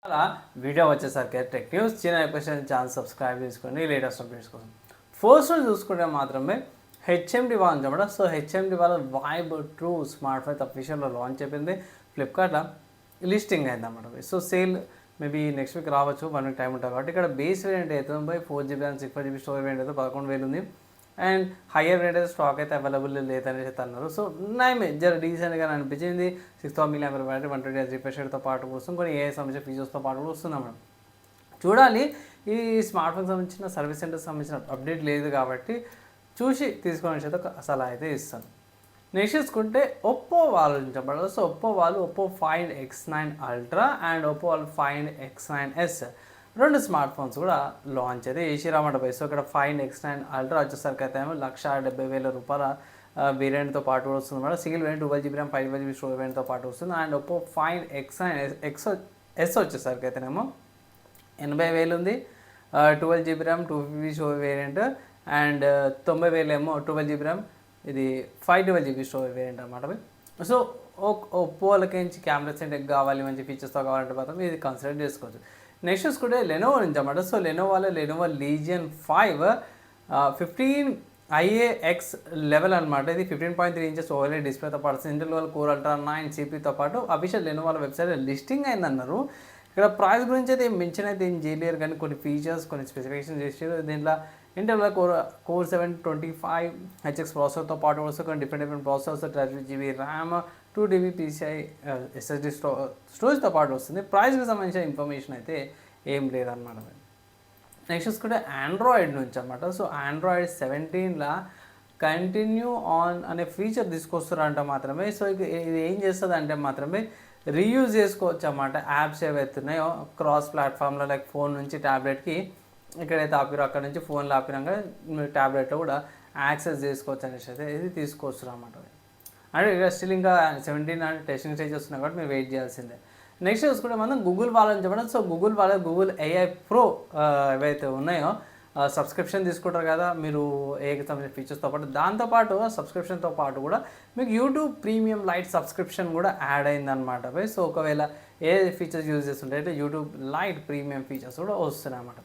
అలా వీడియో వచ్చేసరికి tech news చిన్న ఎపిసోడ్ ఛానల్ సబ్స్క్రైబ్ చేసుకోండి లేటెస్ట్ అప్డేట్స్ కోసం. ఫస్ట్ చూసుకుంటే మాత్రమే హెచ్ఎండి వాళ్ళు అనమాట. సో హెచ్ఎండి వాళ్ళ వైబ్ ట్రూ స్మార్ట్ ఫోన్ అఫీషియల్లో లాంచ్ అయిపోయింది. ఫ్లిప్కార్ట్లో లిస్టింగ్ అయింది అన్నమాట. So sale maybe next week రావచ్చు, 1 వీక్ టైం ఉంటుంది కాబట్టి ఇక్కడ బేస్ వేరియంట్ అవుతుంది 4GB and 64GB storage variant అయితే 11,000 ఉంది. అండ్ హయ్యర్ రేట్ అయితే స్టాక్ అయితే అవైలబుల్ లేదనేసి అన్నారు. సో నయమే జర డీసెంట్గా అనిపించింది. 6000 mAh బ్యాటరీ 120Hz రిఫ్రెష్ రేట్తో పాటు వస్తుంది, కొన్ని ఏ సంబంధించిన ఫీచర్స్తో పాటు కూడా వస్తుంది అన్నమాట. చూడాలి, ఈ స్మార్ట్ ఫోన్కి సంబంధించిన సర్వీస్ సెంటర్కి సంబంధించిన అప్డేట్ లేదు కాబట్టి చూసి తీసుకోవడం చేత సలహా అయితే ఇస్తాను. నెక్స్ట్ చూసుకుంటే ఒప్పో వాళ్ళు చెప్పాలి. సో ఒప్పో వాళ్ళు Oppo Find X9 Ultra and Oppo వాళ్ళు Find X9s రెండు స్మార్ట్ ఫోన్స్ కూడా లాంచ్ అయితే చేసిరన్నమాట. సో ఇక్కడ Find X9 Ultra వచ్చేసరికి అయితే 1,70,000 రూపాయల వేరియంట్తో పాటు కూడా వస్తుంది అన్నమాట. Single variant 12GB RAM 512GB storage వేరియంట్తో పాటు వస్తుంది. అండ్ ఒప్పో Find X9s వచ్చేసరికి అయితేనేమో 80,000 ఉంది, 12GB RAM 250GB storage variant and 90,000 ఏమో 12GB RAM ఇది 512GB స్టోరేజ్ వేరియంట్ అన్నమాట. సో ఒప్పో వాళ్ళకి కెమెరా సెంటర్ కావాలి, మంచి ఫీచర్స్తో కావాలంటే మాత్రం ఇది కన్సిడర్ చేసుకోవచ్చు. నెక్స్ట్ చూసుకుంటే లెనోవో నుంచి అన్నమాట. సో లెనోవో లీజియన్ 5 15IAX11 అనమాట. ఇది 15.3 ఇంచెస్ ఓఎల్ఈడి డిస్ప్లేతో పాటు ఇంటెల్ కోర్ అల్ట్రా 9 CPU పాటు అఫీషియల్ లెనోవో వెబ్సైట్ లిస్టింగ్ అయిందన్నారు. ఇక్కడ ప్రైస్ గురించి అయితే మించిన అయితే ఏం చేయలేరు, కానీ కొన్ని ఫీచర్స్ కొన్ని స్పెసిఫికేషన్స్ చేసారు. దీంట్లో ఇంటెల్ కోర్ 725HX ప్రాసెసర్తో పాటు వస్తే కొన్ని different processors 32GB RAM 2TB PCI SSD స్టోరేజ్తో పాటు వస్తుంది. ప్రైస్కి సంబంధించిన ఇన్ఫర్మేషన్ అయితే ఏం లేదన్నమాట. నెక్స్ట్ చూసుకుంటే ఆండ్రాయిడ్ నుంచి అన్నమాట. సో ఆండ్రాయిడ్ 17లా కంటిన్యూ ఆన్ అనే ఫీచర్ తీసుకొస్తారంట మాత్రమే. సో ఇది ఏం చేస్తుంది అంటే మాత్రమే రీయూజ్ చేసుకోవచ్చు అన్నమాట. యాప్స్ ఏవైతున్నాయో క్రాస్ ప్లాట్ఫామ్లో లైక్ ఫోన్ నుంచి ట్యాబ్లెట్కి ఎక్కడైతే ఆపిరో అక్కడ నుంచి ఫోన్లో ఆపినాక మీరు ట్యాబ్లెట్లో కూడా యాక్సెస్ చేసుకోవచ్చు అనేసి అయితే ఇది తీసుకొస్తారు అన్నమాట. అంటే ఇక్కడ స్టిల్ ఇంకా 17 అంటే టెస్టింగ్ స్టేజ్ వస్తున్నాయి కాబట్టి మీరు వెయిట్ చేయాల్సిందే. నెక్స్ట్ చూసుకుంటే మనం గూగుల్ వాళ్ళని చెప్పడం. సో గూగుల్ AI Pro ఏవైతే ఉన్నాయో సబ్స్క్రిప్షన్ తీసుకుంటారు కదా మీరు ఏకి సంబంధించిన ఫీచర్స్తో పాటు, దాంతోపాటు సబ్స్క్రిప్షన్తో పాటు కూడా మీకు యూట్యూబ్ ప్రీమియం లైట్ సబ్స్క్రిప్షన్ కూడా యాడ్ అయిందనమాట. సో ఒకవేళ ఏ ఫీచర్స్ యూజ్ చేస్తుంటే అయితే యూట్యూబ్ లైట్ ప్రీమియం ఫీచర్స్ కూడా వస్తున్నాయి అన్నమాట.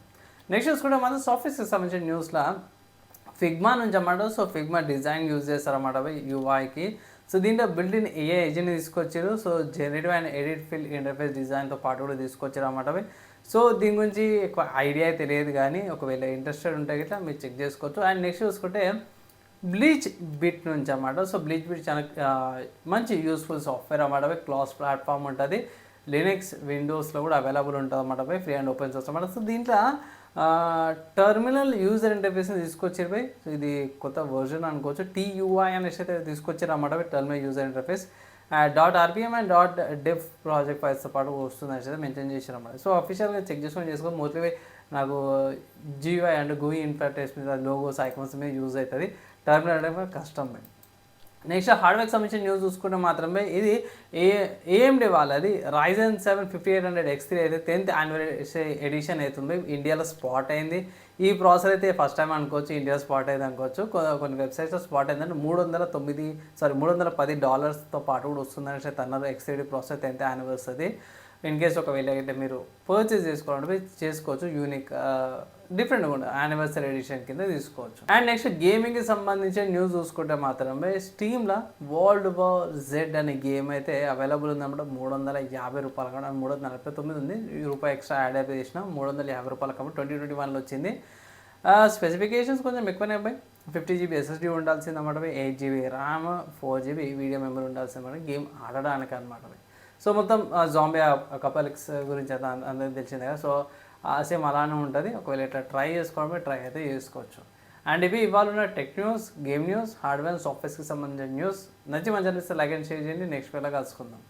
నెక్స్ట్ చూసుకుంటే మనం సాఫ్ట్వేర్స్కి సంబంధించిన న్యూస్లో ఫిగ్మా నుంచి అన్నమాట. సో ఫిగ్మా డిజైన్ యూజ్ చేస్తారన్నమాట యూఐకి. సో దీంట్లో బిల్ట్-ఇన్ AI ఏజెంట్ని తీసుకొచ్చారు. So generative and edit fill interface డిజైన్తో పాటు కూడా తీసుకొచ్చారు అన్నమాట. సో దీని గురించి ఎక్కువ ఐడియా తెలియదు, కానీ ఒకవేళ ఇంట్రెస్టెడ్ ఉంటే గిట్లా మీరు చెక్ చేసుకోవచ్చు. అండ్ నెక్స్ట్ చూసుకుంటే బ్లీచ్ బిట్ నుంచి అన్నమాట. సో బ్లీచ్ బిట్ చాలా మంచి యూస్ఫుల్ సాఫ్ట్వేర్ అన్నమాట. క్లాస్ ప్లాట్ఫామ్ ఉంటుంది, లినక్స్ విండోస్లో కూడా అవైలబుల్ ఉంటుంది అన్నమాట. ఫ్రీ అండ్ ఓపెన్ సోర్స్ అన్నమాట. సో దీంట్లో టర్మినల్ యూజర్ ఇంటర్ఫేస్ని తీసుకొచ్చారు. సో ఇది కొత్త వర్జన్ అనుకోవచ్చు. TUI అనేసి అయితే తీసుకొచ్చారు అన్నమాట. Terminal user interface .rpm and .dev project ఫైల్స్తో పాటు వస్తుంది అనేసి అయితే మెన్షన్ చేశారు అన్నమాట. సో అఫీషియల్గా చెక్ చేసుకో మోస్ట్లీ నాకు GUI అండ్ GUI ఇంటర్ఫేస్ మీద లోగోస్ ఐకాన్స్ మీద యూజ్ అవుతుంది. టర్మినల్ అంటే కష్టం. నెక్స్ట్ హార్డ్వేర్కి సంబంధించిన న్యూస్ చూసుకుంటే మాత్రమే ఇది AMD వాళ్ళది Ryzen 7 5800X3 అయితే 10th యానివర్సరీ ఎడిషన్ అవుతుంది. ఇండియాలో స్పాట్ అయింది. ఈ ప్రాసెసర్ అయితే ఫస్ట్ టైం అనుకోవచ్చు ఇండియాలో స్పాట్ అయింది అనుకోవచ్చు. కొన్ని వెబ్సైట్స్లో స్పాట్ అయిందంటే $310 పాటు కూడా వస్తుందని అన్నారు. X3D processor 10th anniversary. In case ఒకవేళ అయితే మీరు పర్చేస్ చేసుకోవాలంటే చేసుకోవచ్చు. యూనిక్ డిఫరెంట్గా ఉంటుంది, యానివర్సరీ ఎడిషన్ కింద తీసుకోవచ్చు. అండ్ నెక్స్ట్ గేమింగ్కి సంబంధించిన న్యూస్ చూసుకుంటే మాత్రమే స్టీమ్లో World War Z అనే గేమ్ అయితే అవైలబుల్ ఉందన్నమాట. $350 కూడా 349 ఉంది. రూపాయి ఎక్స్ట్రా యాడ్ అయితే చేసిన $350 కాబట్టి 2021లో వచ్చింది. స్పెసిఫికేషన్స్ కొంచెం ఎక్కువనే అబ్బాయి. 50GB SSD ఉండాల్సింది అన్నమాట. 8GB RAM 4GB video memory ఉండాల్సిందన్నమాట గేమ్ ఆడడానికి అనమాట. సో మొత్తం జాంబీ కపలిక్స్ గురించి అయితే అందరికీ తెలిసిందే కదా. సో సేమ్ అలానే ఉంటుంది. ఒకవేళ ఇట్లా ట్రై ట్రై అయితే చేసుకోవచ్చు. అండ్ ఇవి ఇవాళ ఉన్న tech news, game news, hardware సాఫ్ట్వేర్స్కి సంబంధించిన న్యూస్. నచ్చి మంచి అనిపిస్తే లైక్ అండ్ షేర్ చేయండి. నెక్స్ట్ వేళ కలుసుకుందాం.